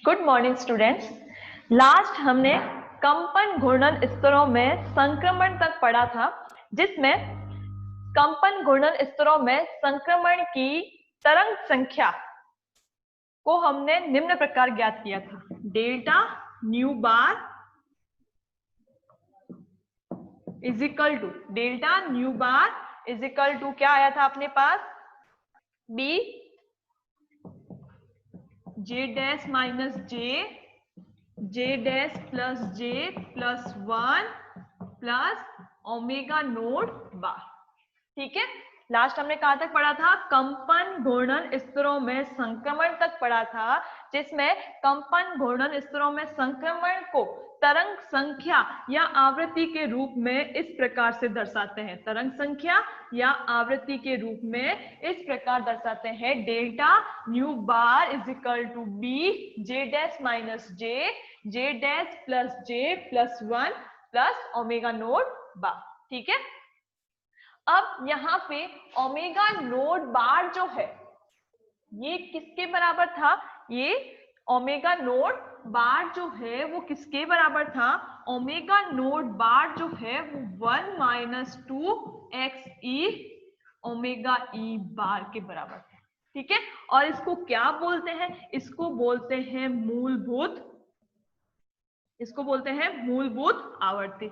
Good morning students. Last हमने कंपन घूर्णन स्तरों में संक्रमण तक पढ़ा था, जिसमें कंपन घूर्णन स्तरों में संक्रमण की तरंग संख्या को हमने निम्न प्रकार ज्ञात किया था। Delta nu bar is equal to क्या आया था अपने पास? B J dash minus J dash plus J plus 1 plus omega node bar. ठीक है, लास्ट हमने कहां तक पढ़ा था? कंपन घूर्णन स्तरों में संक्रमण तक पढ़ा था, जिसमें कंपन घूर्णन स्तरों में संक्रमण को तरंग संख्या या आवृत्ति के रूप में इस प्रकार से दर्शाते हैं। तरंग संख्या या आवृत्ति के रूप में इस प्रकार दर्शाते हैं। Delta nu bar is equal to B J dash minus J dash plus J plus 1 plus omega node bar. ठीक है, अब यहां पे ओमेगा नोड बार जो है ये किसके बराबर था? ये ओमेगा नोड बार जो है वो किसके बराबर था? ओमेगा नोड बार जो है वो 1 माइनस 2 एक्स ई ओमेगा ई बार के बराबर है। ठीक है, और इसको क्या बोलते हैं? इसको बोलते हैं मूलभूत आवर्ती।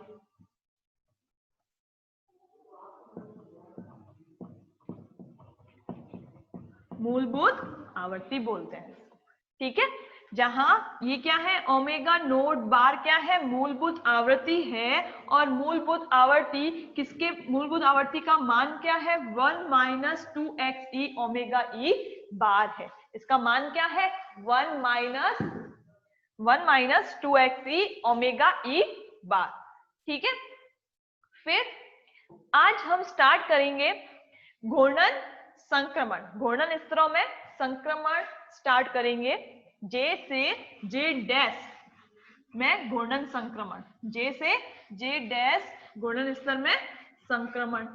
मूलभूत आवर्ती बोलते हैं। ठीक है, जहां ये क्या है? ओमेगा नोड बार क्या है? मूलभूत आवृत्ति है। और मूलभूत आवृत्ति का मान क्या है? 1 माइनस 2 एक्स ई ओमेगा ई बार है। इसका मान क्या है? 1 माइनस 2 एक्स ई ओमेगा ई बार। ठीक है, फिर आज हम स्टार्ट करेंगे घूर्णन स्तरों में संक्रमण स्टार्ट करेंगे। जे से जे डैश में घूर्णन संक्रमण, जे से जे डैश घूर्णन स्तर में संक्रमण,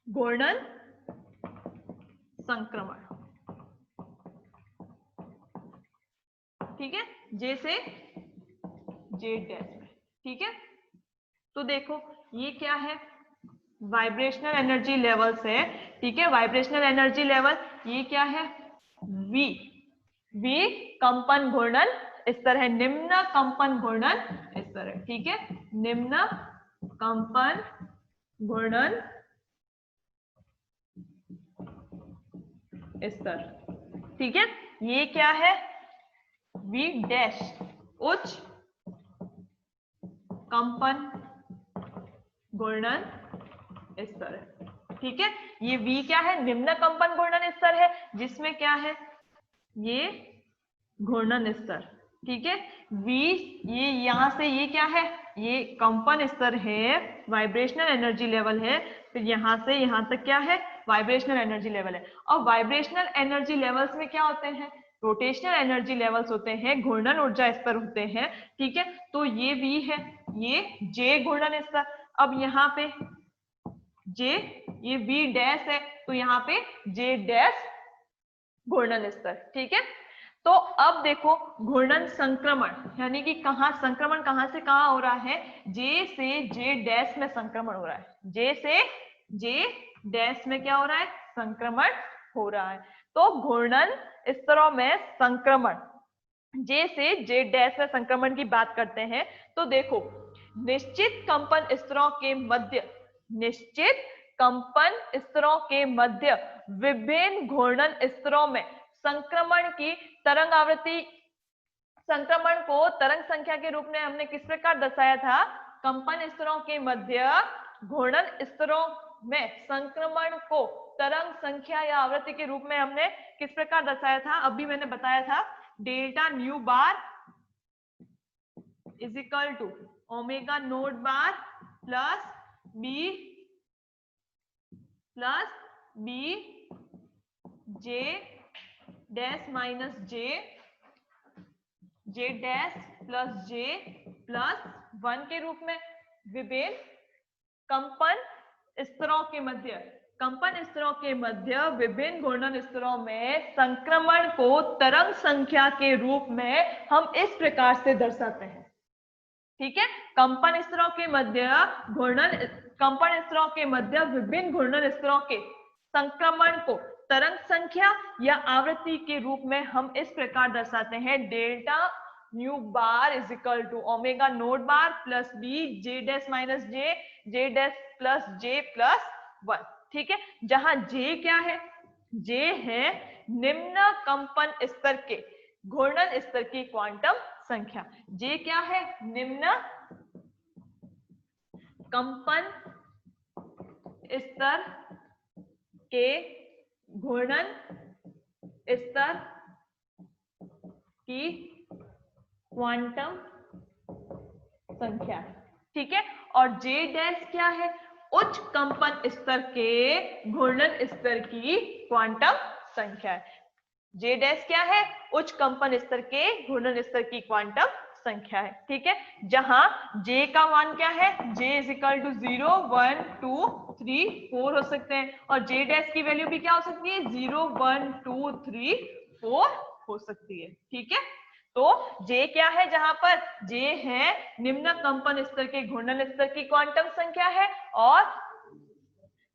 घूर्णन संक्रमण। ठीक है, जे से जे डैश में। ठीक है, तो देखो ये क्या है? वाइब्रेशनल एनर्जी लेवल्स है। ठीक है, वाइब्रेशनल एनर्जी लेवल ये क्या है? वी कंपन घूर्णन स्तर है, निम्न कंपन घूर्णन स्तर है। ठीक है, निम्न कंपन घूर्णन स्तर। ठीक है, ये क्या है? वी डैश उच्च कंपन घूर्णन स्तर है। ठीक है, ये V क्या है? निम्न कंपन घूर्णन स्तर है, जिसमें क्या है? ये घूर्णन स्तर। ठीक है, V ये यहां से ये क्या है? ये कंपन स्तर है, वाइब्रेशनल एनर्जी लेवल है। फिर यहां से यहां तक क्या है? वाइब्रेशनल एनर्जी लेवल है। और वाइब्रेशनल एनर्जी लेवल्स में क्या होते हैं? रोटेशनल एनर्जी लेवल्स होते हैं, घूर्णन ऊर्जा स्तर होते हैं। ठीक है, तो ये V है, ये J घूर्णन स्तर। अब यहाँ पे J ये V डैश है, तो यहाँ पे J डैश घूर्णन स्तर। ठीक है, तो अब देखो घूर्णन संक्रमण यानी कि संक्रमण कहां से कहां हो रहा है? J से J डैश में संक्रमण हो रहा है। J से J डैश में क्या हो रहा है? संक्रमण हो रहा है। तो घूर्णन स्तरों में संक्रमण, J से J डैश में संक्रमण की बात करते हैं, तो देखो निश्चित कंपन स्तरों के मध्य विभिन्न घूर्णन स्तरों में संक्रमण की तरंग आवृत्ति, संक्रमण को तरंग संख्या के रूप में हमने किस प्रकार दर्शाया था? कंपन स्तरों के मध्य घूर्णन स्तरों में संक्रमण को तरंग संख्या या आवृत्ति के रूप में हमने किस प्रकार दर्शाया था? अभी मैंने बताया था, delta nu bar is equal to omega node bar plus B J dash minus J dash plus J plus 1 के रूप में विभिन्न कंपन स्तरों के मध्य कंपन स्तरों के मध्य विभिन्न घूर्णन स्तरों में संक्रमण को तरंग संख्या के रूप में हम इस प्रकार से दर्शाते हैं। ठीक है, कंपन स्तरों के मध्य कंपन स्तरों के मध्य विभिन्न घूर्णन स्तरों के संक्रमण को तरंग संख्या या आवृत्ति के रूप में हम इस प्रकार दर्शाते हैं। Delta mu bar is equal to omega note bar plus B J dash minus J dash plus J plus 1। ठीक है, जहां जे क्या है, जे है निम्न कंपन स्तर के घूर्णन स्तर की क्वांटम संख्या। जे क्या है, निम्न कंपन स्तर के घूर्णन स्तर की क्वांटम संख्या। ठीक है, और जे डैश क्या है, उच्च कंपन स्तर के घूर्णन स्तर की क्वांटम संख्या है। जे डैश क्या है, उच्च कंपन स्तर के घूर्णन स्तर की क्वांटम संख्या है। ठीक है, जहां जे का मान क्या है, जे इज इक्वल टू 0 1 2 3 4 हो सकते हैं, और जे डैश की वैल्यू भी क्या हो सकती है, 0 1 2 3 4 हो सकती है। ठीक है, तो जे क्या है, जहां पर जे है निम्न कंपन स्तर के घूर्णन स्तर की क्वांटम संख्या है, और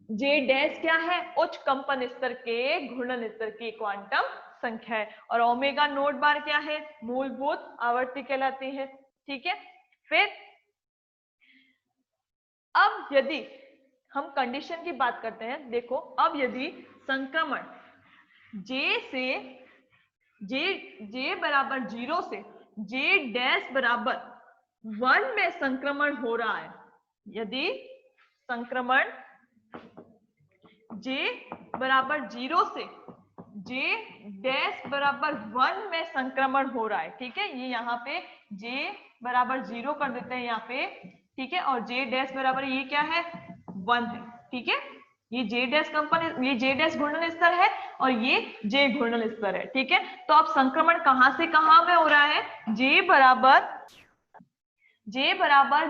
जे डैश क्या है, उच्च कंपन स्तर के घूर्णन स्तर की क्वांटम संख्या है, और ओमेगा नोट बार क्या है, मूलभूत आवर्ती कहलाती है। ठीक है, फिर अब यदि हम कंडीशन की बात करते हैं, देखो अब यदि संक्रमण जे बराबर 0 से जे डैश बराबर 1 में संक्रमण हो रहा है, यदि संक्रमण जे बराबर 0 से जे डैश बराबर 1 में संक्रमण हो रहा है। ठीक है, ये यहाँ पे जे बराबर 0 कर देते हैं यहाँ पे। ठीक है, और जे डैश बराबर ये क्या है, 1 है। ठीक है, ये जे डैश कंपन, ये जे डैश घूर्णन स्तर है और ये जे घूर्णन स्तर है। ठीक है, तो अब संक्रमण कहां से कहां में हो रहा है, जे बराबर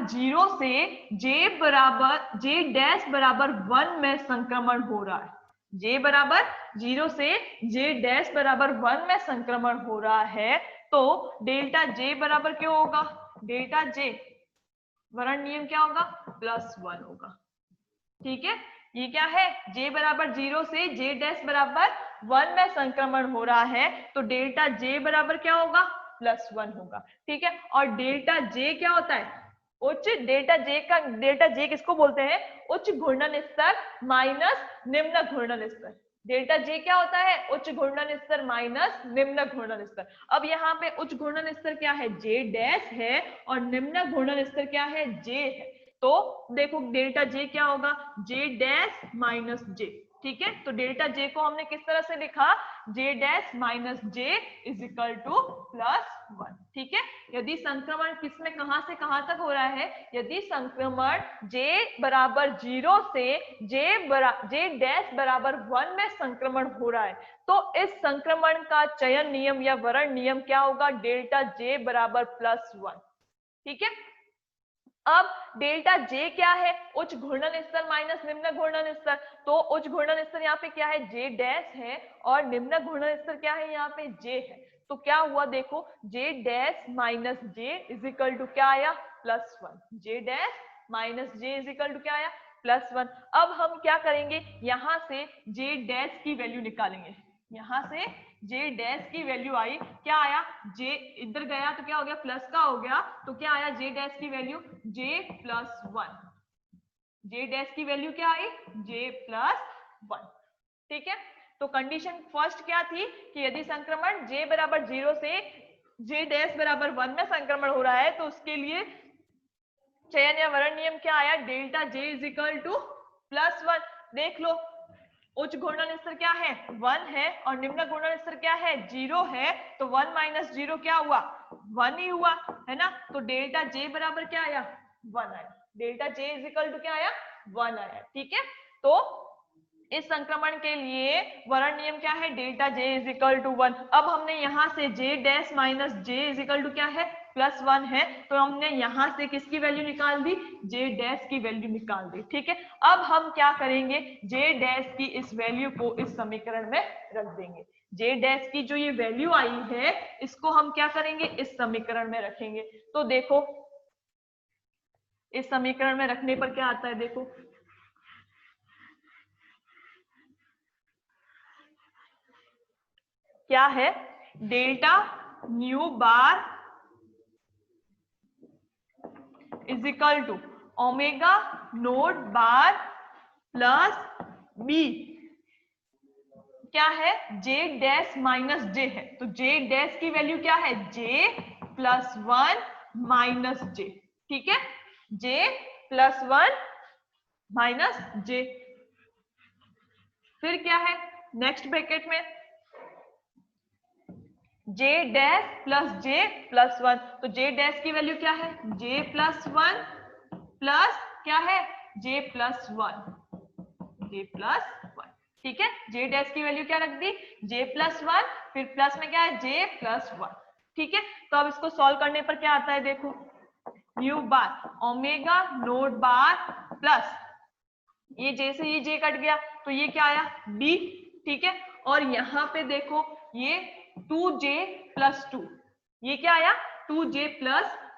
0 से जे डैश बराबर 1 में संक्रमण हो रहा है। जे बराबर 0 से जे डैश बराबर 1 में संक्रमण हो रहा है, तो डेल्टा जे बराबर क्यों होगा, डेल्टा जे वर्ण नियम क्या होगा, +1 होगा। ठीक है, ये क्या है, जे बराबर 0 से जे डैश बराबर 1 में संक्रमण हो रहा है, तो डेल्टा जे बराबर क्या होगा, +1 होगा। ठीक है, और डेल्टा जे क्या होता है, उच्च डेल्टा जे किसको बोलते हैं, उच्च घूर्णन स्तर माइनस निम्न घूर्णन स्तर। डेल्टा जे क्या होता है, उच्च घूर्णन स्तर माइनस निम्न घूर्णन स्तर। अब यहाँ पे उच्च घूर्णन स्तर क्या है, जे डैश है, और निम्न घूर्णन स्तर क्या है, जे है। तो देखो डेल्टा जे क्या होगा, जे डैश माइनस जे। ठीक है, तो डेल्टा जे को हमने किस तरह से लिखा, J dash minus J is equal to +1। ठीक है, यदि संक्रमण किसमें कहां से कहां तक हो रहा है, यदि संक्रमण जे बराबर 0 से जे डैश बराबर 1 में संक्रमण हो रहा है, तो इस संक्रमण का चयन नियम या वर्ण नियम क्या होगा, डेल्टा जे बराबर +1। ठीक है, अब डेल्टा जे क्या है, उच्च घूर्णन स्तर माइनस निम्न घूर्णन स्तर। तो उच्च घूर्णन स्तर यहाँ पे क्या है, जे डैश है, और निम्न घूर्णन स्तर क्या है, यहाँ पे जे है। तो क्या हुआ, देखो J dash minus J is equal to क्या आया, +1। J dash minus J is equal to क्या आया, +1। अब हम क्या करेंगे, यहां से जे डैश की वैल्यू निकालेंगे। यहां से जे डैश की वैल्यू आई, क्या आया, जे इधर गया तो क्या हो गया, प्लस का हो गया, तो क्या आया जे डैश की वैल्यू, जे +1। जे डैश की वैल्यू क्या आई, जे +1। ठीक है, तो कंडीशन फर्स्ट क्या थी कि यदि संक्रमण जे बराबर 0 से जे डैश बराबर 1 में संक्रमण हो रहा है, तो उसके लिए चयन या वर्ण नियम क्या आया, delta J is equal to +1। देख लो, उच्च घूर्णन स्तर क्या है, 1 है, और निम्न घूर्णन स्तर क्या है, 0 है। तो 1 माइनस 0 क्या हुआ, 1 ही हुआ, है ना। तो डेल्टा जे बराबर क्या आया, 1 आया। Delta J is equal to क्या आया, 1 आया। ठीक है, तो इस संक्रमण के लिए वर्ण नियम क्या है, delta J is equal to 1। अब हमने यहां से J dash minus J is equal to क्या है, +1 है, तो हमने यहाँ से किसकी वैल्यू निकाल दी, जे डैश की वैल्यू निकाल दी। ठीक है, अब हम क्या करेंगे, जे डैश की इस वैल्यू को इस समीकरण में रख देंगे। जे डैश की जो ये वैल्यू आई है इसको हम क्या करेंगे, इस समीकरण में रखेंगे। तो देखो इस समीकरण में रखने पर क्या आता है, देखो क्या है, delta nu bar is equal to omega note bar plus B, क्या है, जे डैश माइनस जे है, तो जे डैश की वैल्यू क्या है, जे +1 माइनस जे। ठीक है, जे +1 माइनस जे, फिर क्या है नेक्स्ट ब्रैकेट में जे डैश प्लस जे +1, तो जे डैश की वैल्यू क्या है, जे +1 प्लस क्या है, जे +1, जे +1। ठीक है, जे डैश की वैल्यू क्या रख दी, जे +1, फिर प्लस में क्या है, जे +1। ठीक है, तो अब इसको सॉल्व करने पर क्या आता है, देखो न्यू बार ओमेगा नोट बार प्लस ये जैसे ये जे कट गया तो ये क्या आया, बी। ठीक है, और यहाँ पे देखो ये 2j + 2, ये क्या आया, 2j +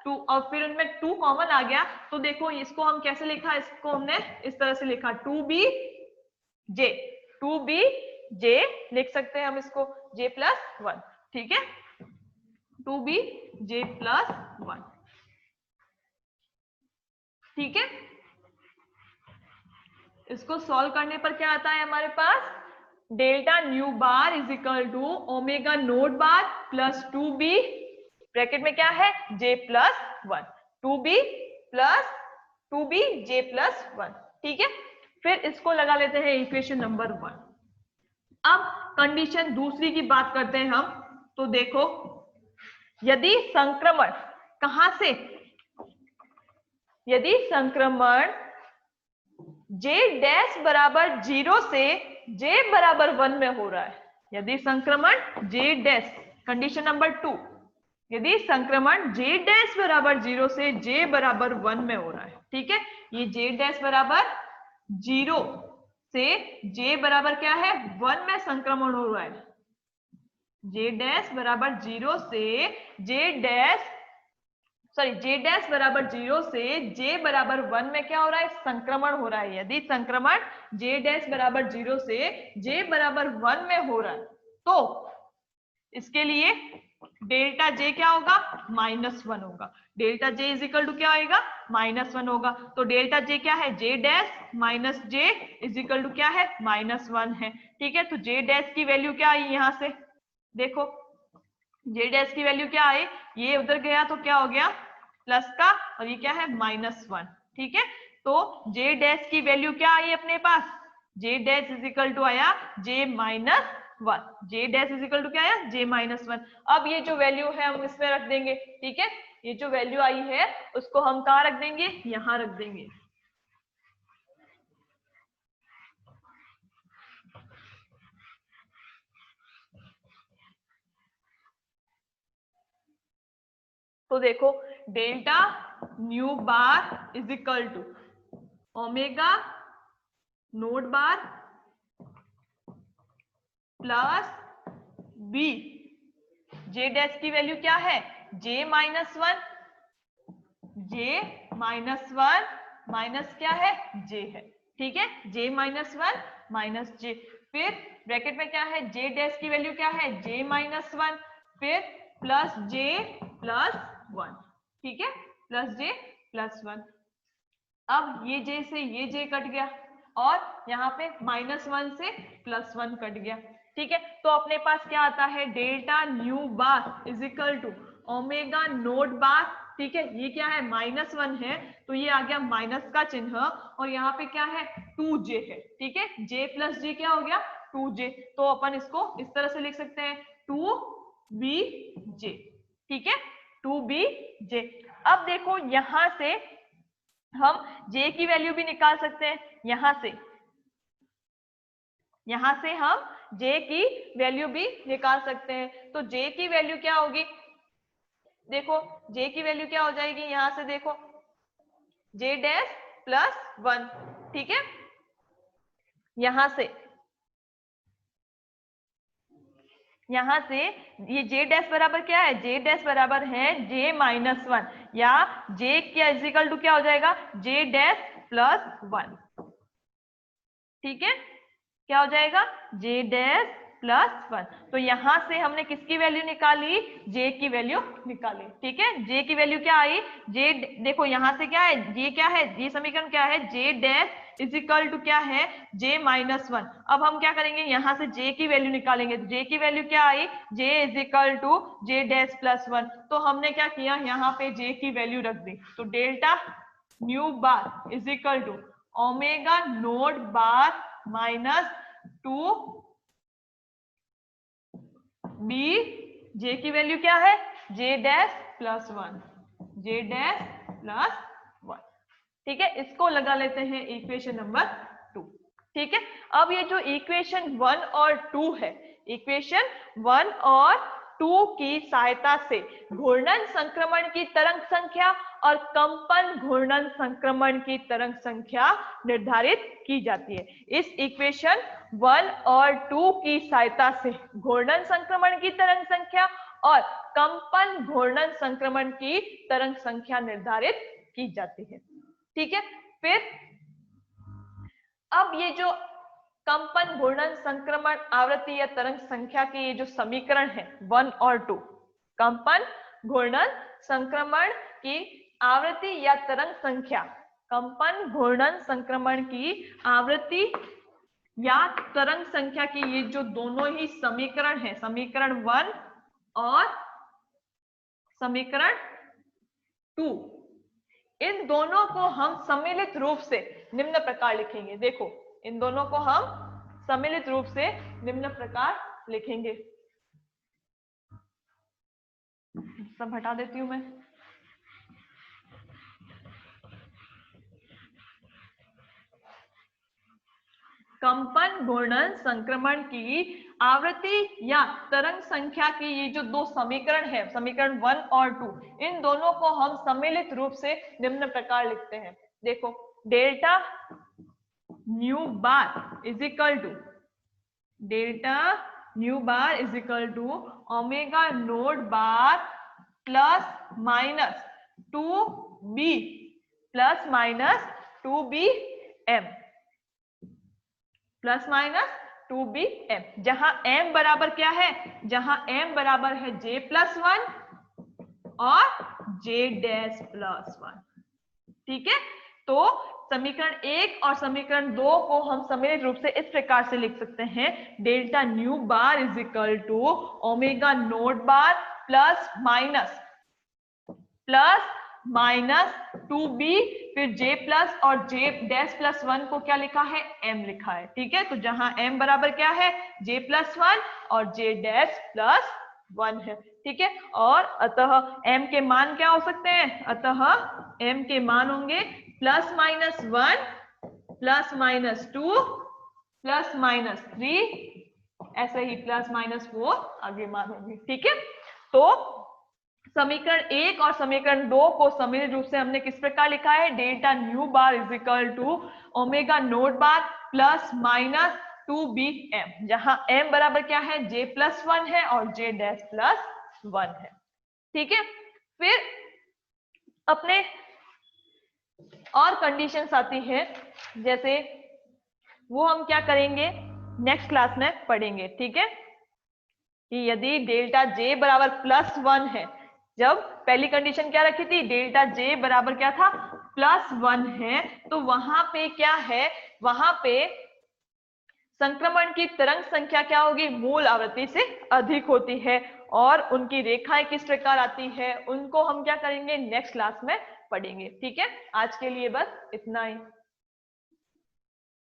2, और फिर उनमें 2 कॉमन आ गया, तो देखो इसको हम कैसे लिखा, इसको हमने इस तरह से लिखा 2bj, 2bj लिख सकते हैं हम इसको, j + 1। ठीक है, 2bj + 1। ठीक है, इसको सॉल्व करने पर क्या आता है हमारे पास, delta nu bar is equal to omega note bar plus 2b, bracket में क्या है, j +1, 2b plus 2b j +1। ठीक है, फिर इसको लगा लेते हैं इक्वेशन नंबर 1। अब कंडीशन दूसरी की बात करते हैं हम, तो देखो यदि संक्रमण कहां से, यदि संक्रमण j डैश बराबर 0 से j बराबर 1 में हो रहा है, यदि संक्रमण j डैश, कंडीशन नंबर 2, यदि संक्रमण j डैश बराबर 0 से j बराबर 1 में हो रहा है। ठीक है, ये j डैश बराबर 0 से j बराबर क्या है, 1 में संक्रमण हो रहा है, j डैश बराबर 0 से j डैश j डैश बराबर 0 से j बराबर 1 में क्या हो रहा है, संक्रमण हो रहा है। यदि संक्रमण j डैश बराबर 0 से j बराबर 1 में हो रहा है तो इसके लिए डेल्टा j क्या होगा, -1 होगा। Delta j is equal to क्या होगा, -1 होगा। तो डेल्टा j क्या है, j dash minus j is equal to क्या है, -1 है। ठीक है, तो j डैश की वैल्यू क्या आई, यहां से देखो j डैश की वैल्यू क्या आई, ये उधर गया तो क्या हो गया प्लस का, और ये क्या है -1। ठीक है, तो j डैश की वैल्यू क्या आई अपने पास, j dash is equal to आया j -1, j dash is equal to क्या आया, j -1। अब ये जो वैल्यू है हम इसमें रख देंगे। ठीक है, ये जो वैल्यू आई है उसको हम कहाँ रख देंगे, यहां रख देंगे। तो देखो delta nu bar is equal to omega note bar plus B, J dash की वैल्यू क्या है, j -1, j -1 माइनस क्या है, j है। ठीक है, j -1 माइनस j, फिर ब्रैकेट में क्या है, j डैश की वैल्यू क्या है, j -1, फिर प्लस j +1। ठीक है, प्लस j +1। अब ये j से ये j कट गया और यहाँ पे -1 से +1 कट गया। ठीक है, तो अपने पास क्या आता है, delta nu bar is equal to omega note bar. ठीक है, ये क्या है, -1 है तो ये आ गया माइनस का चिन्ह, और यहाँ पे क्या है 2j है। ठीक है, j + j क्या हो गया 2j, तो अपन इसको इस तरह से लिख सकते हैं 2bj। ठीक है, 2bj। अब देखो यहां से हम j की वैल्यू भी निकाल सकते हैं, यहां से हम j की वैल्यू भी निकाल सकते हैं। तो j की वैल्यू क्या होगी, देखो j की वैल्यू क्या हो जाएगी, यहां से देखो j डैश प्लस 1, ठीक है। यहां से ये j डैश बराबर क्या है, j डैश बराबर है j माइनस 1, या j क्या इक्वल टू क्या हो जाएगा, j डैश प्लस 1, ठीक है। क्या हो जाएगा, j डैश प्लस 1। तो यहां से हमने किसकी वैल्यू निकाली, j की वैल्यू निकाली, ठीक है। j की वैल्यू क्या आई, j देखो यहां से क्या है, j क्या है, ये समीकरण क्या है, j dash is equal to क्या है, j माइनस 1। अब हम क्या करेंगे, यहां से j की वैल्यू निकालेंगे, तो j की वैल्यू क्या आई, j is equal to j dash plus 1। तो हमने क्या किया, यहाँ पे j की वैल्यू रख दी, तो delta nu bar is equal to omega note bar minus 2 B, J की वैल्यू क्या है, J dash plus 1, J dash plus 1, ठीक है। इसको लगा लेते हैं इक्वेशन नंबर 2, ठीक है। अब ये जो इक्वेशन 1 और 2 है, इक्वेशन 1 और 2 की सहायता से घूर्णन संक्रमण की तरंग संख्या और कंपन घूर्णन संक्रमण की तरंग संख्या निर्धारित की जाती है। इस इक्वेशन 1 और 2 की सहायता से घूर्णन संक्रमण की तरंग संख्या और कंपन घूर्णन संक्रमण की तरंग संख्या निर्धारित की जाती है, ठीक है। फिर अब ये जो कंपन घूर्णन संक्रमण आवृत्ति या तरंग संख्या के ये जो समीकरण है 1 और 2, कंपन घूर्णन संक्रमण की आवृत्ति या तरंग संख्या, कंपन घूर्णन संक्रमण की आवृत्ति या तरंग संख्या की ये जो दोनों ही समीकरण है, समीकरण 1 और समीकरण 2, इन दोनों को हम सम्मिलित रूप से निम्न प्रकार लिखेंगे। देखो इन दोनों को हम सम्मिलित रूप से निम्न प्रकार लिखेंगे, सब हटा देती हूं मैं। कंपन घूर्णन संक्रमण की आवृत्ति या तरंग संख्या की ये जो दो समीकरण है, समीकरण 1 और 2, इन दोनों को हम सम्मिलित रूप से निम्न प्रकार लिखते हैं। देखो delta nu bar is equal to, delta nu bar is equal to omega note bar plus minus 2b plus minus 2b m plus minus 2b m, जहां m बराबर क्या है, जहां m बराबर है j प्लस 1 और j डैश प्लस 1, ठीक है। तो समीकरण 1 और समीकरण 2 को हम सम्मिलित रूप से इस प्रकार से लिख सकते हैं, delta nu bar is equal to omega note bar plus minus 2b, फिर j प्लस और j डैश प्लस 1 को क्या लिखा है, m लिखा है, ठीक है। तो जहां m बराबर क्या है, j प्लस 1 और j डैश प्लस 1 है, ठीक है। और अतः m के मान क्या हो सकते हैं, अतः m के मान होंगे plus minus 1 plus minus 2 plus minus 3, ऐसे ही प्लस माइनस 4 आगे मान होंगे, ठीक है। तो समीकरण 1 और समीकरण 2 को सम्मिलित रूप से हमने किस प्रकार लिखा है, delta nu bar is equal to omega note bar plus minus 2bm, जहां m बराबर क्या है, j प्लस 1 है और j डैश प्लस 1 है, ठीक है। फिर अपने और कंडीशंस आती है, जैसे वो हम क्या करेंगे नेक्स्ट क्लास में पढ़ेंगे, ठीक है। कि यदि डेल्टा j बराबर प्लस 1 है, जब पहली कंडीशन क्या रखी थी, डेल्टा j बराबर क्या था, प्लस 1 है, तो वहां पे क्या है, वहां पे संक्रमण की तरंग संख्या क्या होगी, मूल आवृत्ति से अधिक होती है, और उनकी रेखाएं किस प्रकार आती है, उनको हम क्या करेंगे नेक्स्ट क्लास में पढ़ेंगे, ठीक है। आज के लिए बस इतना ही।